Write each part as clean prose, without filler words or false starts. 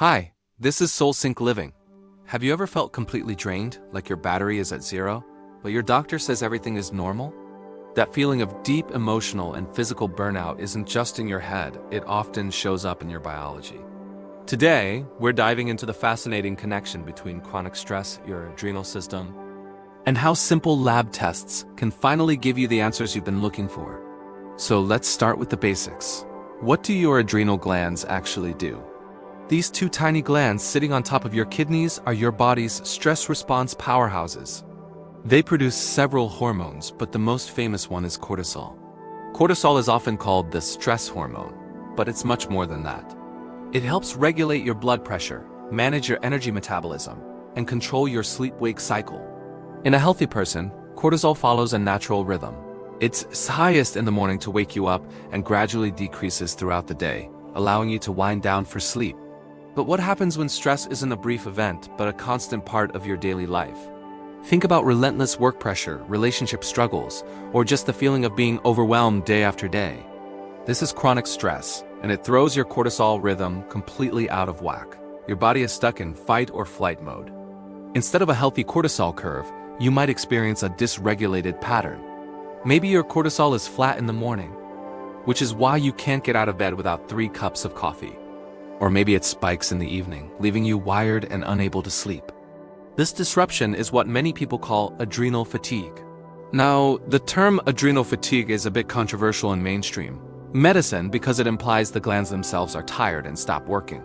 Hi, this is Soul Sync Living. Have you ever felt completely drained, like your battery is at zero, but your doctor says everything is normal? That feeling of deep emotional and physical burnout isn't just in your head, it often shows up in your biology. Today, we're diving into the fascinating connection between chronic stress, your adrenal system, and how simple lab tests can finally give you the answers you've been looking for. So let's start with the basics. What do your adrenal glands actually do? These two tiny glands sitting on top of your kidneys are your body's stress response powerhouses. They produce several hormones, but the most famous one is cortisol. Cortisol is often called the stress hormone, but it's much more than that. It helps regulate your blood pressure, manage your energy metabolism, and control your sleep-wake cycle. In a healthy person, cortisol follows a natural rhythm. It's highest in the morning to wake you up and gradually decreases throughout the day, allowing you to wind down for sleep. But what happens when stress isn't a brief event, but a constant part of your daily life? Think about relentless work pressure, relationship struggles, or just the feeling of being overwhelmed day after day. This is chronic stress, and it throws your cortisol rhythm completely out of whack. Your body is stuck in fight or flight mode. Instead of a healthy cortisol curve, you might experience a dysregulated pattern. Maybe your cortisol is flat in the morning, which is why you can't get out of bed without 3 cups of coffee. Or maybe it spikes in the evening, leaving you wired and unable to sleep. This disruption is what many people call adrenal fatigue. Now, the term adrenal fatigue is a bit controversial in mainstream medicine because it implies the glands themselves are tired and stop working,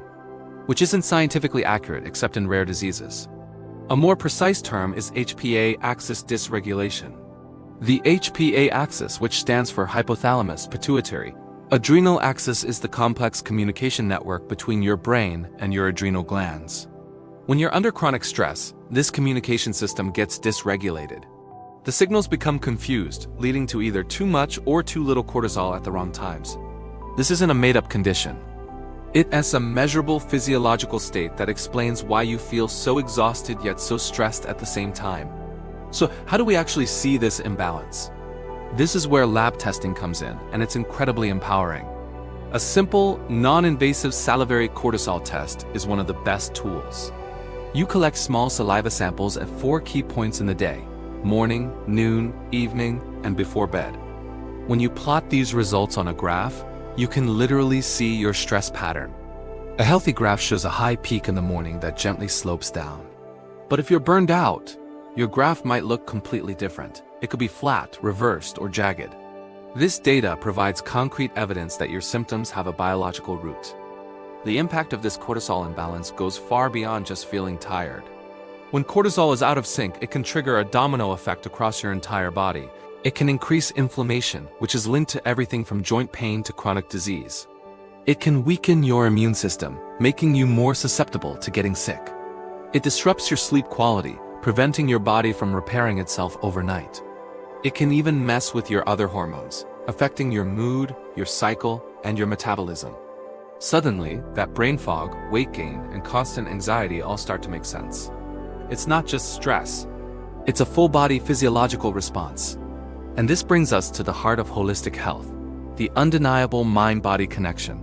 which isn't scientifically accurate except in rare diseases. A more precise term is HPA axis dysregulation. The HPA axis, which stands for hypothalamus pituitary, adrenal axis, is the complex communication network between your brain and your adrenal glands. When you're under chronic stress, this communication system gets dysregulated. The signals become confused, leading to either too much or too little cortisol at the wrong times. This isn't a made-up condition. It's a measurable physiological state that explains why you feel so exhausted yet so stressed at the same time. So, how do we actually see this imbalance? This is where lab testing comes in, and it's incredibly empowering. A simple, non-invasive salivary cortisol test is one of the best tools. You collect small saliva samples at 4 key points in the day: morning, noon, evening, and before bed. When you plot these results on a graph, you can literally see your stress pattern. A healthy graph shows a high peak in the morning that gently slopes down. But if you're burned out, your graph might look completely different. It could be flat, reversed, or jagged. This data provides concrete evidence that your symptoms have a biological root. The impact of this cortisol imbalance goes far beyond just feeling tired. When cortisol is out of sync, it can trigger a domino effect across your entire body. It can increase inflammation, which is linked to everything from joint pain to chronic disease. It can weaken your immune system, making you more susceptible to getting sick. It disrupts your sleep quality, preventing your body from repairing itself overnight. It can even mess with your other hormones, affecting your mood, your cycle, and your metabolism. Suddenly, that brain fog, weight gain, and constant anxiety all start to make sense. It's not just stress. It's a full-body physiological response. And this brings us to the heart of holistic health, the undeniable mind-body connection.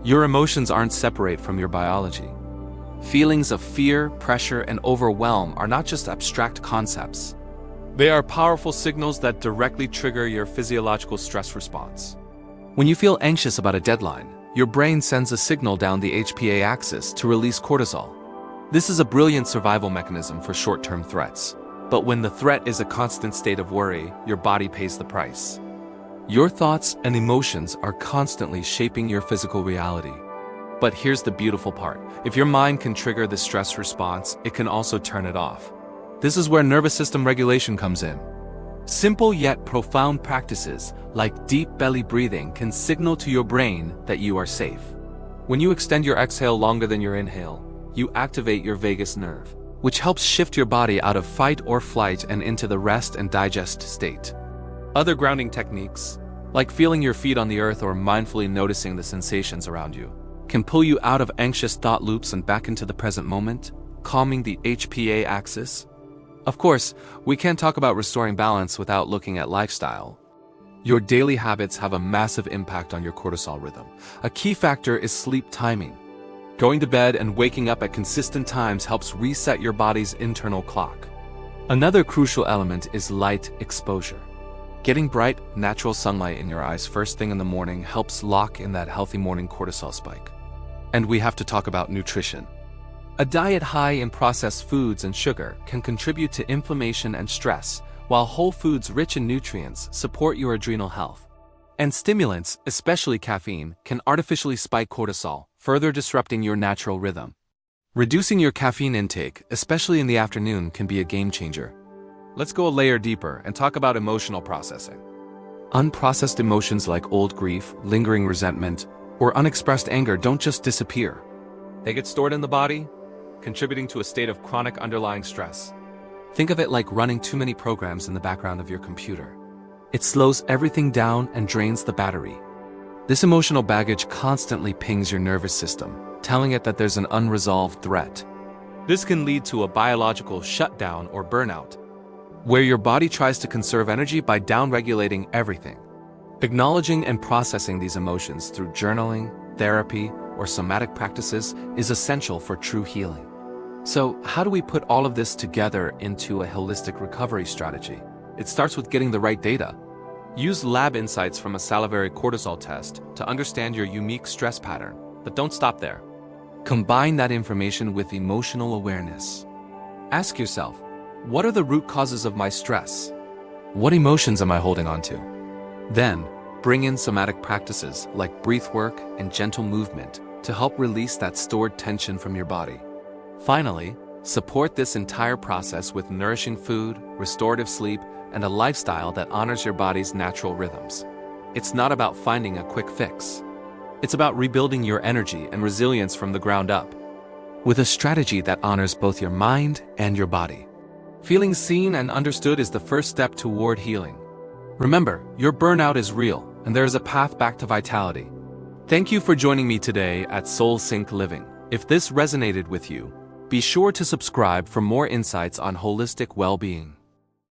Your emotions aren't separate from your biology. Feelings of fear, pressure, and overwhelm are not just abstract concepts. They are powerful signals that directly trigger your physiological stress response. When you feel anxious about a deadline, your brain sends a signal down the HPA axis to release cortisol. This is a brilliant survival mechanism for short-term threats. But when the threat is a constant state of worry, your body pays the price. Your thoughts and emotions are constantly shaping your physical reality. But here's the beautiful part. If your mind can trigger the stress response, it can also turn it off. This is where nervous system regulation comes in. Simple yet profound practices, like deep belly breathing, can signal to your brain that you are safe. When you extend your exhale longer than your inhale, you activate your vagus nerve, which helps shift your body out of fight or flight and into the rest and digest state. Other grounding techniques, like feeling your feet on the earth or mindfully noticing the sensations around you, can pull you out of anxious thought loops and back into the present moment, calming the HPA axis. Of course, we can't talk about restoring balance without looking at lifestyle. Your daily habits have a massive impact on your cortisol rhythm. A key factor is sleep timing. Going to bed and waking up at consistent times helps reset your body's internal clock. Another crucial element is light exposure. Getting bright, natural sunlight in your eyes first thing in the morning helps lock in that healthy morning cortisol spike. And we have to talk about nutrition. A diet high in processed foods and sugar can contribute to inflammation and stress, while whole foods rich in nutrients support your adrenal health. And stimulants, especially caffeine, can artificially spike cortisol, further disrupting your natural rhythm. Reducing your caffeine intake, especially in the afternoon, can be a game changer. Let's go a layer deeper and talk about emotional processing. Unprocessed emotions like old grief, lingering resentment, or unexpressed anger don't just disappear. They get stored in the body, contributing to a state of chronic underlying stress. Think of it like running too many programs in the background of your computer. It slows everything down and drains the battery. This emotional baggage constantly pings your nervous system, telling it that there's an unresolved threat. This can lead to a biological shutdown or burnout, where your body tries to conserve energy by downregulating everything. Acknowledging and processing these emotions through journaling, therapy, or somatic practices is essential for true healing. So, how do we put all of this together into a holistic recovery strategy? It starts with getting the right data. Use lab insights from a salivary cortisol test to understand your unique stress pattern, but don't stop there. Combine that information with emotional awareness. Ask yourself, what are the root causes of my stress? What emotions am I holding on to? Then, bring in somatic practices like breath work and gentle movement to help release that stored tension from your body. Finally, support this entire process with nourishing food, restorative sleep, and a lifestyle that honors your body's natural rhythms. It's not about finding a quick fix. It's about rebuilding your energy and resilience from the ground up, with a strategy that honors both your mind and your body. Feeling seen and understood is the first step toward healing. Remember, your burnout is real, and there is a path back to vitality. Thank you for joining me today at Soul Sync Living. If this resonated with you, be sure to subscribe for more insights on holistic well-being.